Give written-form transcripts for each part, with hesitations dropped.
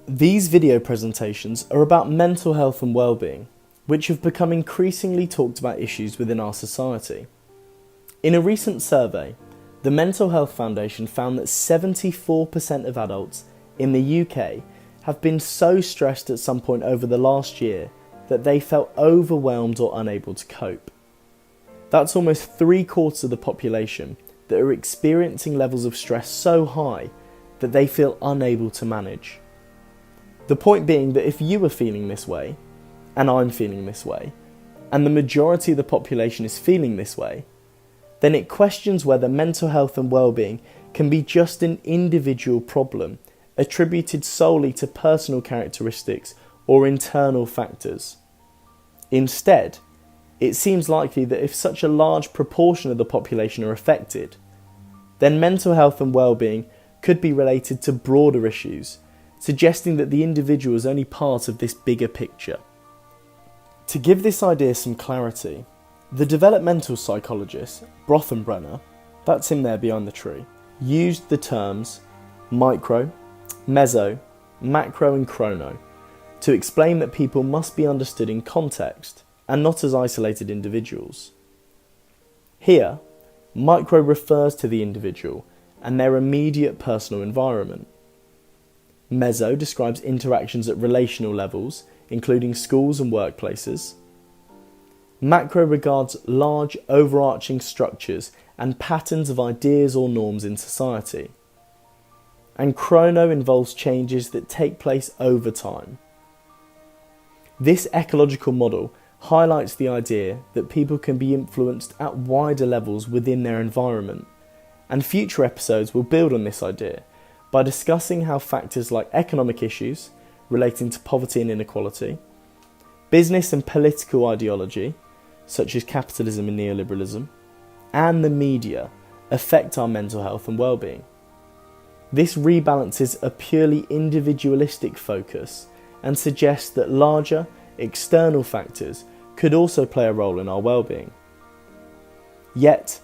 These video presentations are about mental health and well-being, which have become increasingly talked about issues within our society. In a recent survey, the Mental Health Foundation found that 74% of adults in the UK have been so stressed at some point over the last year that they felt overwhelmed or unable to cope. That's almost 3/4 of the population that are experiencing levels of stress so high that they feel unable to manage. The point being that if you are feeling this way, and I'm feeling this way, and the majority of the population is feeling this way, then it questions whether mental health and well-being can be just an individual problem attributed solely to personal characteristics or internal factors. Instead, it seems likely that if such a large proportion of the population are affected, then mental health and well-being could be related to broader issues, suggesting that the individual is only part of this bigger picture. To give this idea some clarity, the developmental psychologist Brothenbrenner, that's him there behind the tree, used the terms micro, meso, macro and chrono to explain that people must be understood in context and not as isolated individuals. Here, micro refers to the individual and their immediate personal environment. Meso describes interactions at relational levels, including schools and workplaces. Macro regards large, overarching structures and patterns of ideas or norms in society. And chrono involves changes that take place over time. This ecological model highlights the idea that people can be influenced at wider levels within their environment, and future episodes will build on this idea by discussing how factors like economic issues relating to poverty and inequality, business and political ideology, such as capitalism and neoliberalism, and the media affect our mental health and well-being. This rebalances a purely individualistic focus and suggests that larger, external factors could also play a role in our well-being. Yet,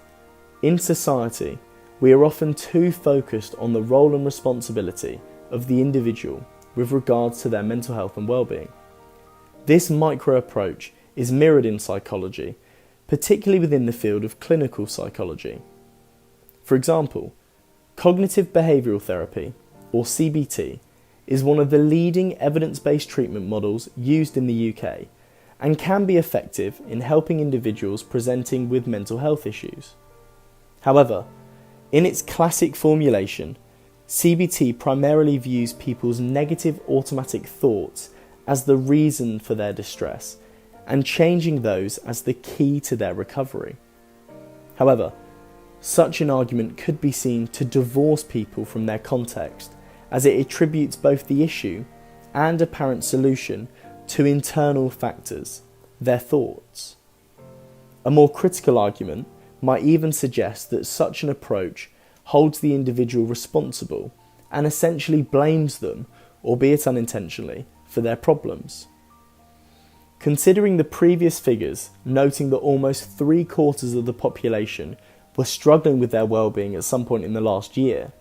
in society, we are often too focused on the role and responsibility of the individual with regards to their mental health and well-being. This micro approach is mirrored in psychology, particularly within the field of clinical psychology. For example, cognitive behavioural therapy, or CBT, is one of the leading evidence-based treatment models used in the UK and can be effective in helping individuals presenting with mental health issues. However, in its classic formulation, CBT primarily views people's negative automatic thoughts as the reason for their distress and changing those as the key to their recovery. However, such an argument could be seen to divorce people from their context, as it attributes both the issue and apparent solution to internal factors, their thoughts. A more critical argument might even suggest that such an approach holds the individual responsible and essentially blames them, albeit unintentionally, for their problems. Considering the previous figures, noting that almost 3/4 of the population were struggling with their well-being at some point in the last year,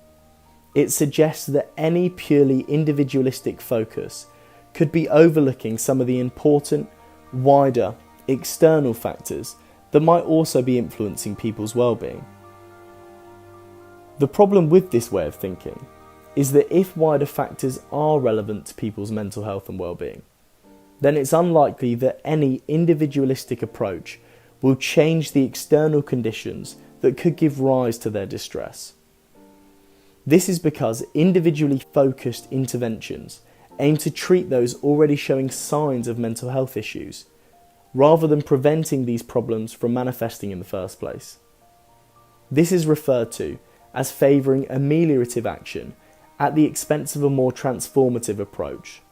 it suggests that any purely individualistic focus could be overlooking some of the important, wider, external factors that might also be influencing people's well-being. The problem with this way of thinking is that if wider factors are relevant to people's mental health and well-being, then it's unlikely that any individualistic approach will change the external conditions that could give rise to their distress. This is because individually focused interventions aim to treat those already showing signs of mental health issues, rather than preventing these problems from manifesting in the first place. This is referred to as favouring ameliorative action at the expense of a more transformative approach.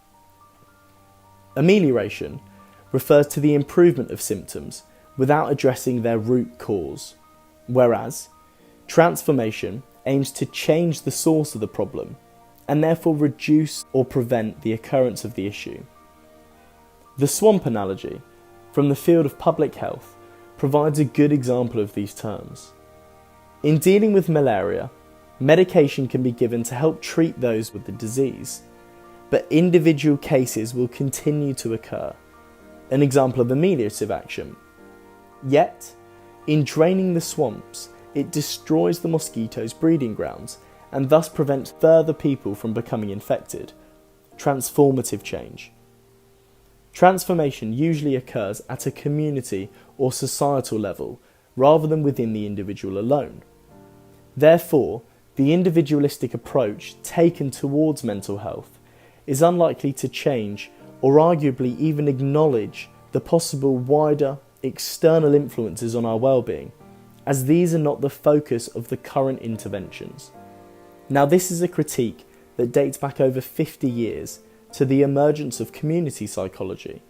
Amelioration refers to the improvement of symptoms without addressing their root cause, whereas transformation aims to change the source of the problem and therefore reduce or prevent the occurrence of the issue. The swamp analogy from the field of public health provides a good example of these terms. In dealing with malaria, medication can be given to help treat those with the disease, but individual cases will continue to occur. An example of ameliorative action. Yet, in draining the swamps, it destroys the mosquitoes' breeding grounds and thus prevents further people from becoming infected. Transformative change. Transformation usually occurs at a community or societal level rather than within the individual alone. Therefore, the individualistic approach taken towards mental health is unlikely to change or arguably even acknowledge the possible wider external influences on our well-being, as these are not the focus of the current interventions. Now, this is a critique that dates back over 50 years to the emergence of community psychology.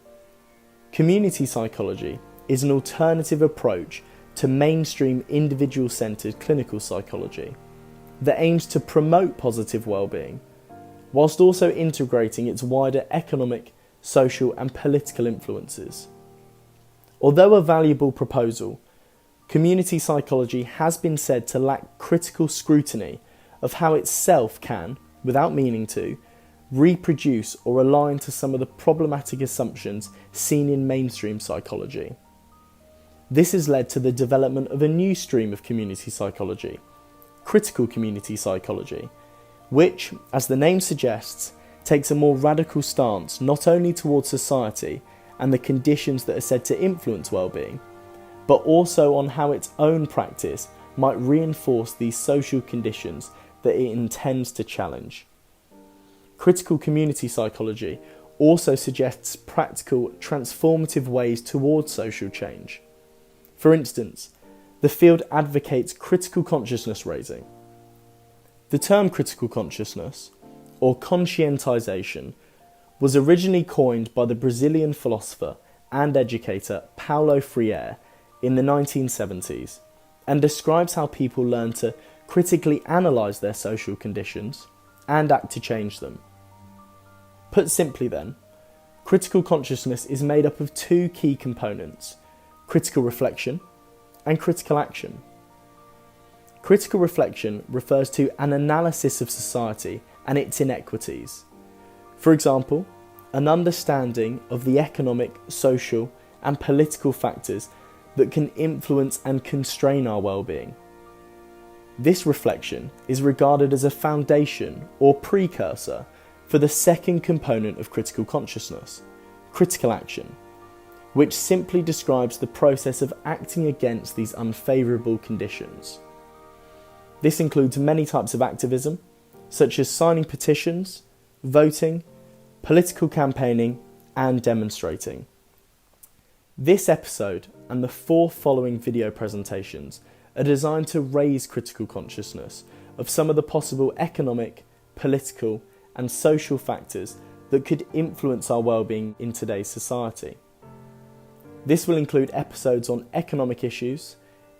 Community psychology is an alternative approach to mainstream individual-centred clinical psychology that aims to promote positive well-being, whilst also integrating its wider economic, social and political influences. Although a valuable proposal, community psychology has been said to lack critical scrutiny of how itself can, without meaning to, reproduce or align to some of the problematic assumptions seen in mainstream psychology. This has led to the development of a new stream of community psychology, critical community psychology, which, as the name suggests, takes a more radical stance not only towards society and the conditions that are said to influence well-being, but also on how its own practice might reinforce these social conditions that it intends to challenge. Critical community psychology also suggests practical, transformative ways towards social change. For instance, the field advocates critical consciousness raising. The term critical consciousness, or conscientization, was originally coined by the Brazilian philosopher and educator Paulo Freire in the 1970s, and describes how people learn to critically analyse their social conditions and act to change them. Put simply then, critical consciousness is made up of two key components: critical reflection and critical action. Critical reflection refers to an analysis of society and its inequities. For example, an understanding of the economic, social and political factors that can influence and constrain our well-being. This reflection is regarded as a foundation or precursor for the second component of critical consciousness, critical action, which simply describes the process of acting against these unfavourable conditions. This includes many types of activism, such as signing petitions, voting, political campaigning, and demonstrating. This episode and the 4 following video presentations are designed to raise critical consciousness of some of the possible economic, political, and social factors that could influence our well-being in today's society. This will include episodes on economic issues,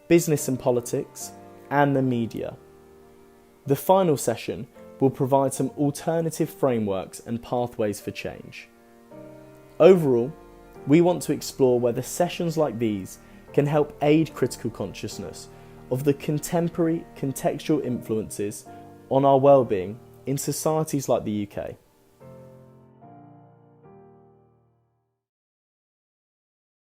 business and politics, and the media. The final session will provide some alternative frameworks and pathways for change. Overall, we want to explore whether sessions like these can help aid critical consciousness of the contemporary contextual influences on our well-being in societies like the UK.